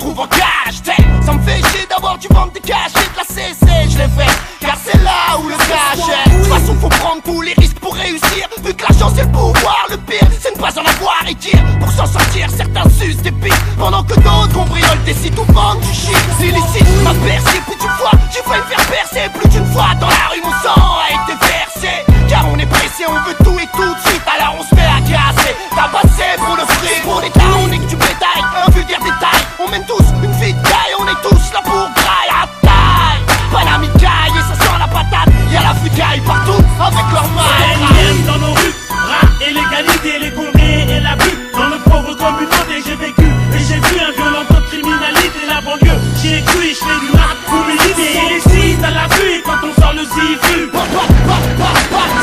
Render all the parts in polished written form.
retrouve en cage. Ça me fait chier d'avoir du vendre des cachets de la CC, je l'ai fait, car c'est là où le cash est. De toute façon faut prendre tous les risques pour réussir. Vu que l'argent c'est le pouvoir, le pire c'est ne pas en avoir et dire. Pour s'en sortir certains sucent des pics, pendant que d'autres cambriolent des sites ou vendent du shit. L'illicite m'a percé plus d'une fois, j'ai failli me faire percer plus d'une fois. Dans la rue mon sang a été versé, car on est pressé, on veut tout et tout de suite. Alors on se fait agresser, tabasser pour le fric. Pour l'État on est que du bétail, un vulgaire détail. On mène tous une vie de taille, on est tous là pour graille à taille. Panamicaille et ça sent la patate, y'a la fricaille partout avec leur maille. Dans nos rues, rap et l'égalité, les condés et la butte. Dans notre pauvre communauté j'ai vécu et j'ai vu un violent taux de criminalité. La banlieue, j'y ai cru et je fais du rap pour militer. Et ici t'as la vue et quand on sort le zifu,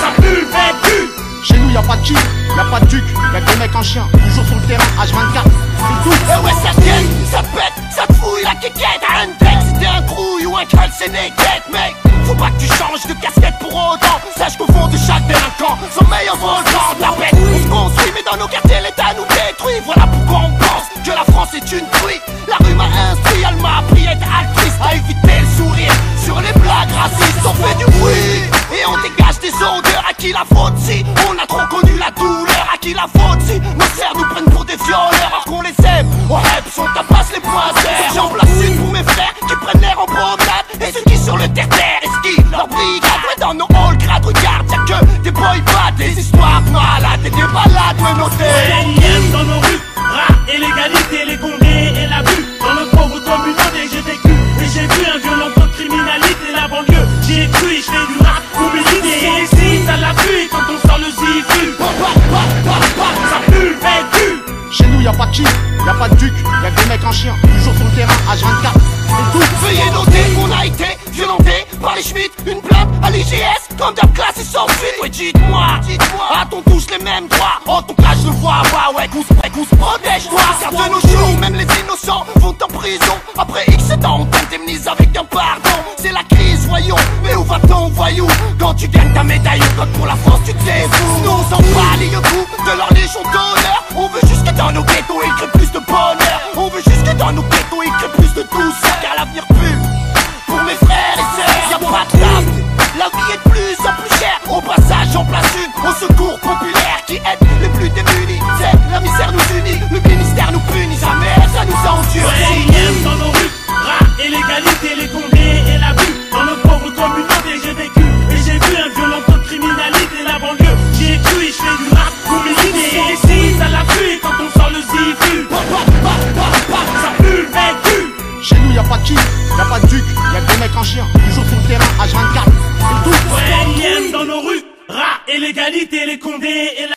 ça pue, fait cul. Chez nous y'a pas de cul, y'a pas de duc, y'a que des mecs en chien, toujours sur le terrain, H24, c'est tout. Et ouais ça te gagne, ça te pète, ça te fouille la kékette. Un deck, si t'es un trouille ou un cul, c'est naked mec. Faut pas que tu changes de casquette pour autant. Sache qu'au fond de chaque délinquant, son meilleur volcan de la bête. On se construit mais dans nos quartiers l'État nous détruit. Voilà pourquoi on pense que la France est une truie. La rue m'a instruit, elle m'a appris à être altruiste, à éviter le sourire sur les blagues racistes. On fait du bruit et on dégage des odeurs. À qui la faute si on a trop connu la douleur? À qui la faute si nos sœurs nous prennent pour des violeurs alors qu'on les aime? Au Heps on tabasse les poissons. J'en place une pour mes frères qui prennent l'air en promenade et ceux qui sur le terre-terre esquivent leur brigade. Ouais dans nos halls grades regarde y'a que des boy bad, des histoires malades et des balades menotées. Dans nos rues, rap et l'égalité, les condés et la butte. Dans notre pauvre communauté j'ai vécu et j'ai vu un violent taux de criminalité. La banlieue, j'y ai cru et je fais du rap pour militer. Et ici t'as la vue et quand on sort le zifu, ça pue, fait cul. Chez nous y'a pas de cul, y'a pas de duc, y'a que des mecs en chien, toujours sur le terrain, H24, c'est tout. Veuillez noter qu'on a été violenté par les Schmitt. Une plainte à l'IGS, comme d'hab classe et sans suite. Ouais dites-moi, a-t-on tous les mêmes droits? En ton cas je le vois, bah ouais qu'on se protège toi. Car de nos jours, même les innocents vont en prison. Après X temps on t'indemnise avec un pardon. C'est la crise, voyons, mais où va-t-on voyou? Quand tu gagnes ta médaille au code pour la France tu te défous. Nous on s'en bat les coups de leur légion d'honneur. On veut juste que dans nos ghettos il crée plus de bonheur. On veut juste que dans nos ghettos il crée plus de douceur. Car l'avenir pue pour mes frères et sœurs. Y'a pas de table, la vie est de plus en plus chère. Au passage j'en place une au secours populaire qui aide les plus démunis. C'est la misère nous unit, le ministère nous punit. Sa mère ça nous endure. Dans nos rues, rap et l'égalité, les condés et la butte. Dans notre pauvre communauté j'ai vécu et j'ai vu un violent taux de criminalité. La banlieue, j'y ai cru et je fais du rap pour militer. Et ici t'as la vue et quand on sort le zifu, ça pue, fait cul. Chez nous y'a pas de cul, y'a pas de duc, y'a que des mecs en chien, toujours sur le terrain, H24, c'est tout. Ouais, dans nos rues, rap et l'égalité, les condés et la